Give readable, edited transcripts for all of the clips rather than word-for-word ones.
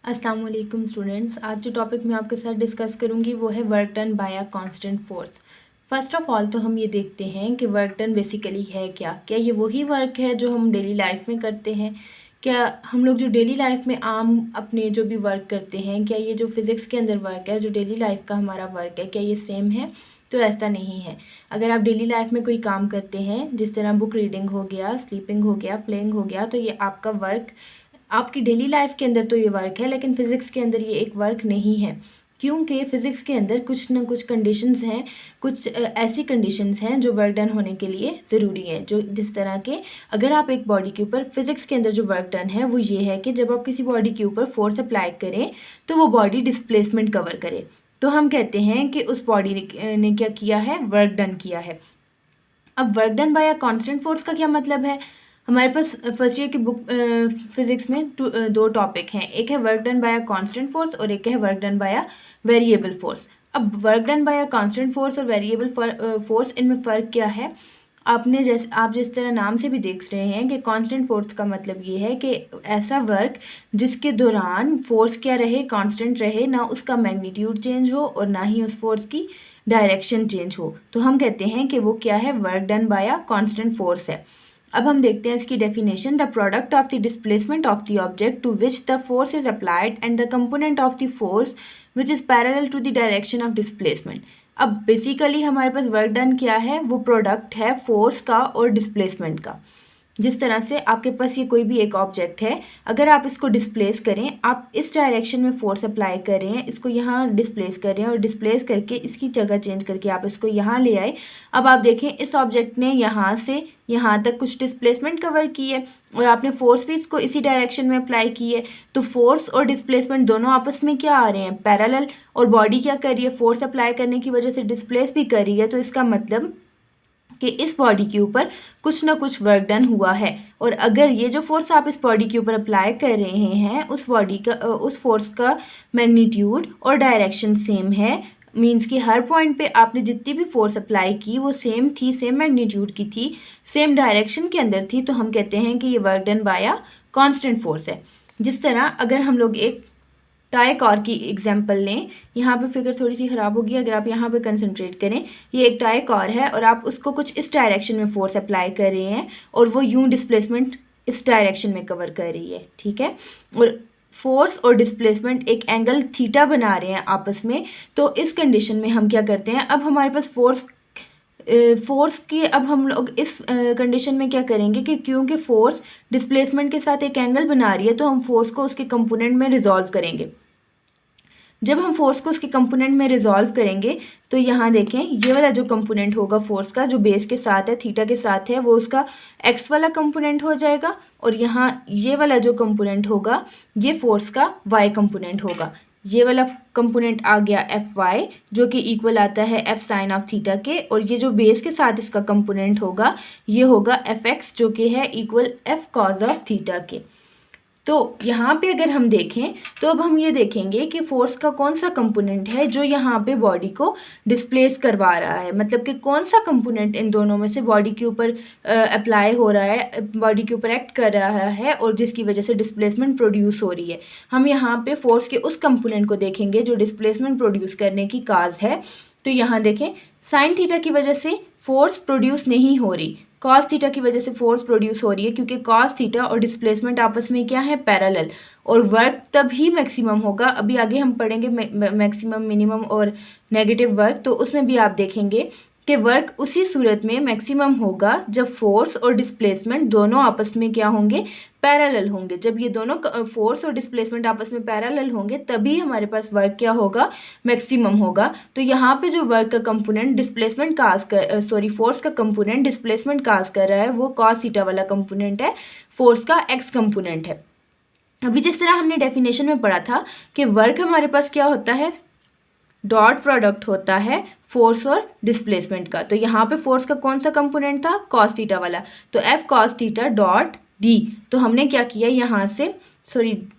अस्सलाम वालेकुम स्टूडेंट्स। आज जो टॉपिक मैं आपके साथ डिस्कस करूंगी वो है work done by a constant force. First of all तो हम ये देखते हैं कि वर्क डन बेसिकली है क्या ये वही वर्क है जो हम डेली लाइफ में करते हैं। क्या हम लोग जो डेली लाइफ में आम अपने जो भी वर्क करते हैं, क्या ये जो फिज़िक्स के अंदर वर्क है, जो डेली लाइफ का हमारा वर्क है, क्या ये सेम है? तो ऐसा नहीं है। अगर आप डेली लाइफ में कोई काम करते हैं, जिस तरह बुक रीडिंग हो गया, स्लीपिंग हो गया, प्लेइंग हो गया, तो ये आपका वर्क आपकी डेली लाइफ के अंदर तो ये वर्क है, लेकिन फ़िज़िक्स के अंदर ये एक वर्क नहीं है। क्योंकि फ़िज़िक्स के अंदर कुछ ना कुछ कंडीशंस हैं, कुछ ऐसी कंडीशंस हैं जो वर्क डन होने के लिए ज़रूरी है। जो जिस तरह के, अगर आप एक बॉडी के ऊपर, फ़िज़िक्स के अंदर जो वर्क डन है वो ये है कि जब आप किसी बॉडी के ऊपर फोर्स अप्लाई करें तो वो बॉडी डिस्प्लेसमेंट कवर करे, तो हम कहते हैं कि उस बॉडी ने क्या किया है, वर्क डन किया है। अब work done by a constant force का क्या मतलब है? हमारे पास फर्स्ट ईयर की बुक फिजिक्स में दो टॉपिक हैं, एक है work done by a constant force और एक है work done by a variable force. अब work done by a constant force और वेरिएबल फोर्स, इनमें फ़र्क क्या है? आप जिस तरह नाम से भी देख रहे हैं कि कांस्टेंट फोर्स का मतलब ये है कि ऐसा वर्क जिसके दौरान फोर्स क्या रहे, कांस्टेंट रहे, ना उसका मैग्नीट्यूड चेंज हो और ना ही उस फोर्स की डायरेक्शन चेंज हो, तो हम कहते हैं कि वो क्या है, work done by a constant force है। अब हम देखते हैं इसकी definition. The product of the displacement of the object to which the force is applied and the component of the force which is parallel to the direction of displacement. अब basically हमारे पास work done क्या है, वो product है force का और displacement का। जिस तरह से आपके पास ये कोई भी एक ऑब्जेक्ट है, अगर आप इसको डिस्प्लेस करें, आप इस डायरेक्शन में फोर्स अप्लाई कर रहे हैं, इसको यहाँ डिस्प्लेस कर रहे हैं और डिस्प्लेस करके इसकी जगह चेंज करके आप इसको यहाँ ले आए। अब आप देखें इस ऑब्जेक्ट ने यहाँ से यहाँ तक कुछ डिस्प्लेसमेंट कवर की है और आपने फोर्स भी इसको इसी डायरेक्शन में अप्लाई की है, तो फोर्स और डिस्प्लेसमेंट दोनों आपस में क्या आ रहे हैं, पैरेलल। और बॉडी क्या कर रही है, फोर्स अप्लाई करने की वजह से डिस्प्लेस भी कर रही है, तो इसका मतलब कि इस बॉडी के ऊपर कुछ ना कुछ वर्क डन हुआ है। और अगर ये जो फोर्स आप इस बॉडी के ऊपर अप्लाई कर रहे हैं, उस फोर्स का मैग्नीट्यूड और डायरेक्शन सेम है, मींस कि हर पॉइंट पे आपने जितनी भी फोर्स अप्लाई की वो सेम थी, सेम मैग्नीट्यूड की थी, सेम डायरेक्शन के अंदर थी, तो हम कहते हैं कि ये work done by a constant force है। जिस तरह अगर हम लोग एक टाई कार की एग्जांपल लें, यहाँ पे फिगर थोड़ी सी ख़राब होगी, अगर आप यहाँ पे कंसंट्रेट करें, ये एक टाई कार है और आप उसको कुछ इस डायरेक्शन में फोर्स अप्लाई कर रहे हैं और वो यूं डिस्प्लेसमेंट इस डायरेक्शन में कवर कर रही है, ठीक है। और फोर्स और डिस्प्लेसमेंट एक एंगल थीटा बना रहे हैं आपस में, तो इस कंडीशन में हम क्या करते हैं, अब हमारे पास फोर्स की, अब हम लोग इस कंडीशन में क्या करेंगे कि क्योंकि फोर्स डिस्प्लेसमेंट के साथ एक एंगल बना रही है, तो हम फोर्स को उसके कंपोनेंट में रिजॉल्व करेंगे। जब हम फोर्स को उसके कंपोनेंट में रिजॉल्व करेंगे तो यहाँ देखें, ये वाला जो कंपोनेंट होगा फोर्स का, जो बेस के साथ है, थीटा के साथ है, वो उसका एक्स वाला कंपोनेंट हो जाएगा, और यहाँ ये वाला जो कंपोनेंट होगा ये फोर्स का वाई कंपोनेंट होगा। ये वाला कंपोनेंट आ गया एफ वाई, जो कि इक्वल आता है एफ साइन ऑफ थीटा के, और ये जो बेस के साथ इसका कंपोनेंट होगा ये होगा एफ एक्स, जो कि है equal F cause of theta के। तो यहाँ पे अगर हम देखें तो अब हम ये देखेंगे कि फोर्स का कौन सा कंपोनेंट है जो यहाँ पे बॉडी को डिस्प्लेस करवा रहा है, मतलब कि कौन सा कंपोनेंट इन दोनों में से बॉडी के ऊपर अप्लाई हो रहा है, बॉडी के ऊपर एक्ट कर रहा है और जिसकी वजह से डिस्प्लेसमेंट प्रोड्यूस हो रही है। हम यहाँ पे फोर्स के उस कंपोनेंट को देखेंगे जो डिस्प्लेसमेंट प्रोड्यूस करने की काज है। तो यहाँ देखें, साइन थीटा की वजह से फोर्स प्रोड्यूस नहीं हो रही, कॉस थीटा की वजह से फोर्स प्रोड्यूस हो रही है, क्योंकि कॉस थीटा और डिस्प्लेसमेंट आपस में क्या है, पैरेलल, और वर्क तभी मैक्सिमम होगा। अभी आगे हम पढ़ेंगे मैक्सिमम, मिनिमम और नेगेटिव वर्क, तो उसमें भी आप देखेंगे कि वर्क उसी सूरत में मैक्सिमम होगा जब फोर्स और डिस्प्लेसमेंट दोनों आपस में क्या होंगे, पैरेलल होंगे। जब ये दोनों फोर्स और डिस्प्लेसमेंट आपस में पैरेलल होंगे तभी हमारे पास वर्क क्या होगा, मैक्सिमम होगा। तो यहाँ पे जो वर्क का कंपोनेंट डिस्प्लेसमेंट फोर्स का कंपोनेंट डिस्प्लेसमेंट काज कर रहा है वो कॉस थीटा वाला कंपोनेंट है, फोर्स का एक्स कंपोनेंट है। अभी जिस तरह हमने डेफिनेशन में पढ़ा था कि वर्क हमारे पास क्या होता है, डॉट प्रोडक्ट होता है फोर्स और डिस्प्लेसमेंट का। तो यहाँ पे फोर्स का कौन सा कंपोनेंट था, कॉस थीटा वाला, तो F cos theta dot D. तो हमने क्या किया यहाँ से,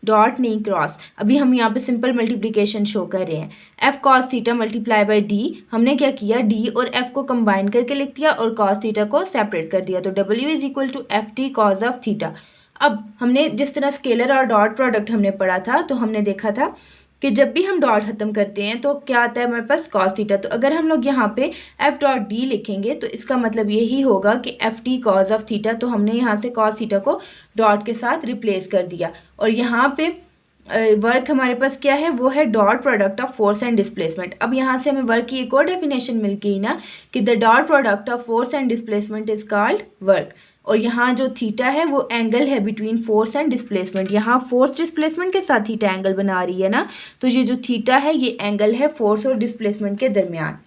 डॉट नहीं क्रॉस, अभी हम यहाँ पे सिंपल मल्टीप्लिकेशन शो कर रहे हैं, F cos theta multiply by D. हमने क्या किया, डी और एफ को कंबाइन करके लिख दिया और कॉस थीटा को सेपरेट कर दिया, तो W is equal to F T cos of theta. अब हमने जिस तरह स्केलर और डॉट प्रोडक्ट हमने पढ़ा था, तो हमने देखा था कि जब भी हम डॉट खत्म करते हैं तो क्या आता है हमारे पास कॉस थीटा। तो अगर हम लोग यहाँ पे एफ डॉट डी लिखेंगे तो इसका मतलब यही होगा कि F T cos of theta. तो हमने यहाँ से कॉस थीटा को डॉट के साथ रिप्लेस कर दिया, और यहाँ पे वर्क हमारे पास क्या है, वो है dot product of force and displacement. अब यहाँ से हमें वर्क की एक और डेफिनेशन मिल गई ना, कि the dot product of force and displacement is called work. और यहाँ जो थीटा है वो एंगल है बिटवीन फोर्स एंड डिस्प्लेसमेंट। यहाँ फोर्स डिस्प्लेसमेंट के साथ थीटा एंगल बना रही है ना, तो ये जो थीटा है ये एंगल है फोर्स और डिस्प्लेसमेंट के दरमियान।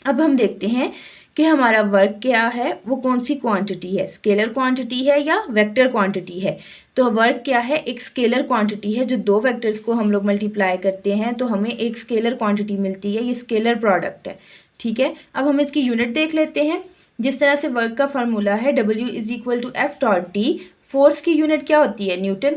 अब हम देखते हैं कि हमारा वर्क क्या है, वो कौन सी क्वांटिटी है, स्केलर क्वांटिटी है या वेक्टर क्वांटिटी है। तो वर्क क्या है, एक स्केलर क्वांटिटी है। जो दो वेक्टर्स को हम लोग मल्टीप्लाई करते हैं तो हमें एक स्केलर क्वांटिटी मिलती है, ये स्केलर प्रोडक्ट है। ठीक है, अब हम इसकी यूनिट देख लेते हैं। जिस तरह से वर्क का फार्मूला है W is equal to F dot T. Force की यूनिट क्या होती है, न्यूटन।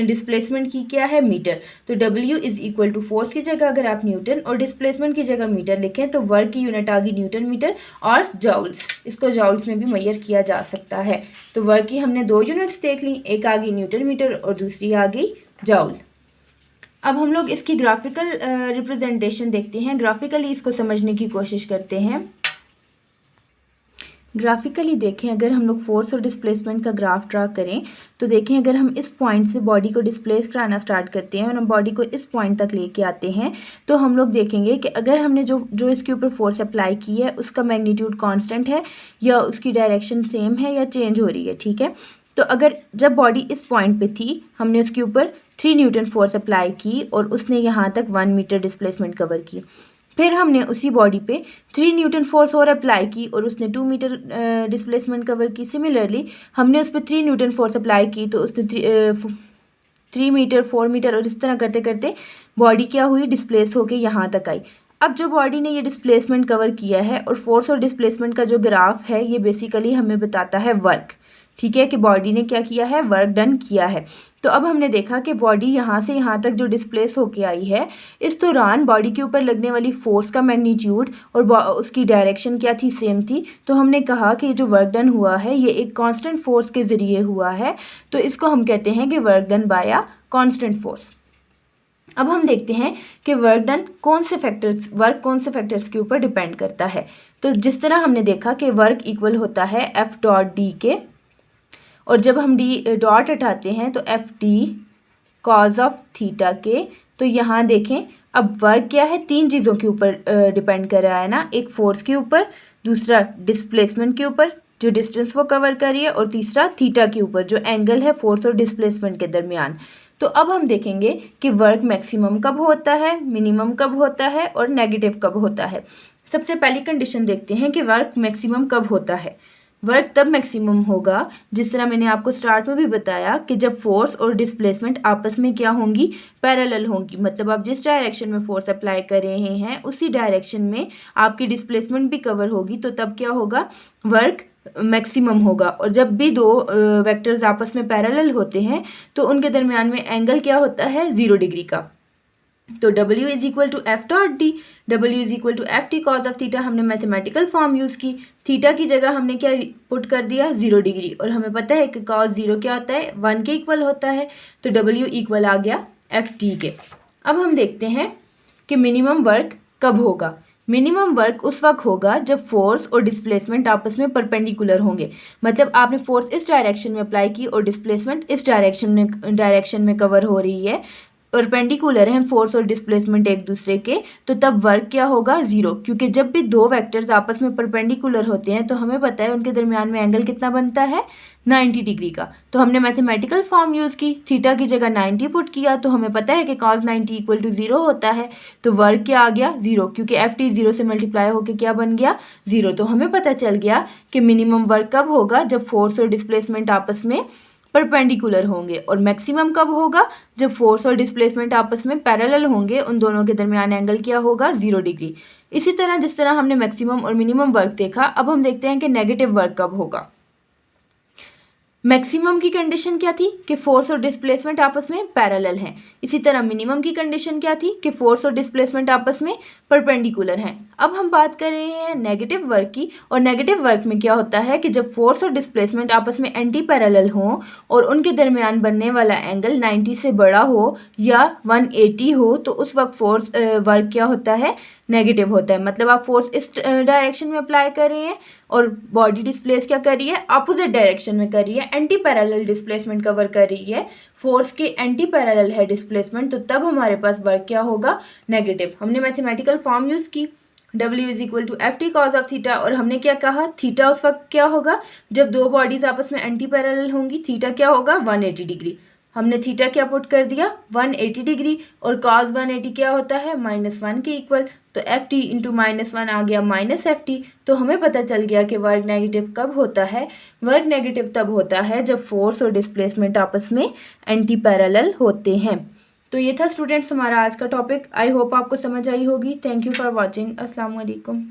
डिस्प्लेसमेंट की क्या है, मीटर। तो W is equal to force की जगह अगर आप न्यूटन और डिस्प्लेसमेंट की जगह मीटर लिखें तो वर्क की यूनिट आ गई न्यूटन मीटर और जाउल्स। इसको जाउल्स में भी मेजर किया जा सकता है। तो वर्क की हमने दो यूनिट्स देख ली, एक आ गई न्यूटन मीटर और दूसरी आ गई जाउल। अब हम लोग इसकी ग्राफिकल रिप्रेजेंटेशन देखते हैं, ग्राफिकली इसको समझने की कोशिश करते हैं। ग्राफिकली देखें, अगर हम लोग फोर्स और डिस्प्लेसमेंट का ग्राफ ड्रा करें तो देखें, अगर हम इस पॉइंट से बॉडी को डिस्प्लेस कराना स्टार्ट करते हैं और हम बॉडी को इस पॉइंट तक लेके आते हैं तो हम लोग देखेंगे कि अगर हमने जो इसके ऊपर फोर्स अप्लाई की है उसका मैग्नीट्यूड कांस्टेंट है या उसकी डायरेक्शन सेम है या चेंज हो रही है। ठीक है, तो अगर जब बॉडी इस पॉइंट पे थी हमने उसके ऊपर 3 न्यूटन फोर्स अप्लाई की और उसने यहाँ तक 1 मीटर डिस्प्लेसमेंट कवर की। फिर हमने उसी बॉडी पे 3 न्यूटन फोर्स और अप्लाई की और उसने 2 मीटर डिस्प्लेसमेंट कवर की। सिमिलरली हमने उस पर 3 न्यूटन फोर्स अप्लाई की तो उसने 3 मीटर 4 मीटर और इस तरह करते करते बॉडी क्या हुई, डिस्प्लेस होके यहाँ तक आई। अब जो बॉडी ने ये डिस्प्लेसमेंट कवर किया है और फोर्स और डिस्प्लेसमेंट का जो ग्राफ है ये बेसिकली हमें बताता है वर्क। ठीक है, कि बॉडी ने क्या किया है, वर्क डन किया है। तो अब हमने देखा कि बॉडी यहाँ से यहाँ तक जो डिस्प्लेस होके आई है, इस दौरान बॉडी के ऊपर लगने वाली फोर्स का मैग्नीट्यूड और उसकी डायरेक्शन क्या थी, सेम थी। तो हमने कहा कि जो वर्क डन हुआ है ये एक कांस्टेंट फोर्स के ज़रिए हुआ है, तो इसको हम कहते हैं कि work done by a constant force. अब हम देखते हैं कि वर्क कौन से फैक्टर्स के ऊपर डिपेंड करता है। तो जिस तरह हमने देखा कि वर्क इक्वल होता है एफ डॉट डी के, और जब हम डी डॉट हटाते हैं तो F T cos of theta के। तो यहाँ देखें, अब वर्क क्या है, 3 चीज़ों के ऊपर डिपेंड कर रहा है ना, एक फोर्स के ऊपर, दूसरा डिस्प्लेसमेंट के ऊपर जो डिस्टेंस वो कवर कर रही है, और तीसरा थीटा के ऊपर जो एंगल है फोर्स और डिस्प्लेसमेंट के दरमियान। तो अब हम देखेंगे कि वर्क मैक्सिमम कब होता है, मिनिमम कब होता है और नेगेटिव कब होता है। सबसे पहली कंडीशन देखते हैं कि वर्क मैक्सिमम कब होता है। वर्क तब मैक्सिमम होगा, जिस तरह मैंने आपको स्टार्ट में भी बताया, कि जब फोर्स और डिस्प्लेसमेंट आपस में क्या होंगी, पैरेलल होंगी। मतलब आप जिस डायरेक्शन में फोर्स अप्लाई कर रहे हैं उसी डायरेक्शन में आपकी डिस्प्लेसमेंट भी कवर होगी, तो तब क्या होगा, वर्क मैक्सिमम होगा। और जब भी दो वेक्टर्स आपस में पैरेलल होते हैं तो उनके दरमियान में एंगल क्या होता है, 0 डिग्री का। तो W is equal to F dot D, W is equal to F T cos of theta. हमने मैथमेटिकल फॉर्म यूज़ की, थीटा की जगह हमने क्या पुट कर दिया, 0 डिग्री। और हमें पता है कि कॉज 0 क्या होता है, 1 के इक्वल होता है। तो W इक्वल आ गया एफ टी के। अब हम देखते हैं कि मिनिमम वर्क कब होगा। मिनिमम वर्क उस वक्त होगा जब फोर्स और डिस्प्लेसमेंट आपस में परपेंडिकुलर होंगे। मतलब आपने फोर्स इस डायरेक्शन में अप्लाई की और डिस्प्लेसमेंट इस डायरेक्शन में कवर हो रही है, परपेंडिकुलर हैं फोर्स और डिस्प्लेसमेंट एक दूसरे के, तो तब वर्क क्या होगा, 0। क्योंकि जब भी दो वेक्टर्स आपस में परपेंडिकुलर होते हैं तो हमें पता है उनके दरमियान में एंगल कितना बनता है, 90 डिग्री का। तो हमने मैथमेटिकल फॉर्म यूज़ की, थीटा की जगह 90 पुट किया, तो हमें पता है कि cos 90 इक्वल टू 0 होता है। तो वर्क क्या आ गया, 0, क्योंकि एफ टी 0 से मल्टीप्लाई होकर क्या बन गया, 0। तो हमें पता चल गया कि मिनिमम वर्क कब होगा, जब फोर्स और डिस्प्लेसमेंट आपस में परपेंडिकुलर होंगे। और मैक्सिमम कब होगा, जब फोर्स और डिस्प्लेसमेंट आपस में पैरेलल होंगे, उन दोनों के दरमियान एंगल क्या होगा, 0 डिग्री। इसी तरह जिस तरह हमने मैक्सिमम और मिनिमम वर्क देखा, अब हम देखते हैं कि नेगेटिव वर्क कब होगा। मैक्सिमम की कंडीशन क्या थी कि फोर्स और डिस्प्लेसमेंट आपस में पैरेलल हैं। इसी तरह मिनिमम की कंडीशन क्या थी कि फोर्स और डिस्प्लेसमेंट आपस में परपेंडिकुलर हैं। अब हम बात कर रहे हैं नेगेटिव वर्क की, और नेगेटिव वर्क में क्या होता है कि जब फोर्स और डिस्प्लेसमेंट आपस में एंटी पैरेलल हों और उनके दरमियान बनने वाला एंगल 90 से बड़ा हो या 180 हो, तो उस वक्त फोर्स वर्क क्या होता है, नेगेटिव होता है। मतलब आप फोर्स इस डायरेक्शन में अप्लाई कर रहे हैं और बॉडी डिस्प्लेस क्या कर रही है, अपोजिट डायरेक्शन में कर रही है, एंटी पैरेलल डिस्प्लेसमेंट कवर कर रही है, फोर्स के एंटी पैरेलल है डिस्प्लेसमेंट, तो तब हमारे पास वर्क क्या होगा, नेगेटिव। हमने मैथमेटिकल फॉर्म यूज़ की W = FT cos of theta, और हमने क्या कहा, थीटा उस वक्त क्या होगा जब दो बॉडीज आपस में एंटी पैरेलल होंगी, थीटा क्या होगा 180 डिग्री। हमने थीटा क्या पुट कर दिया 180 डिग्री, और cos 180 क्या होता है -1 के इक्वल, तो FT × -1 आ गया -FT। तो हमें पता चल गया कि वर्क नेगेटिव कब होता है, वर्क नेगेटिव तब होता है जब फोर्स और डिस्प्लेसमेंट आपस में एंटी पैरेलल होते हैं। तो ये था स्टूडेंट्स हमारा आज का टॉपिक। आई होप आपको समझ आई होगी। Thank you for watching. अस्सलाम वालेकुम।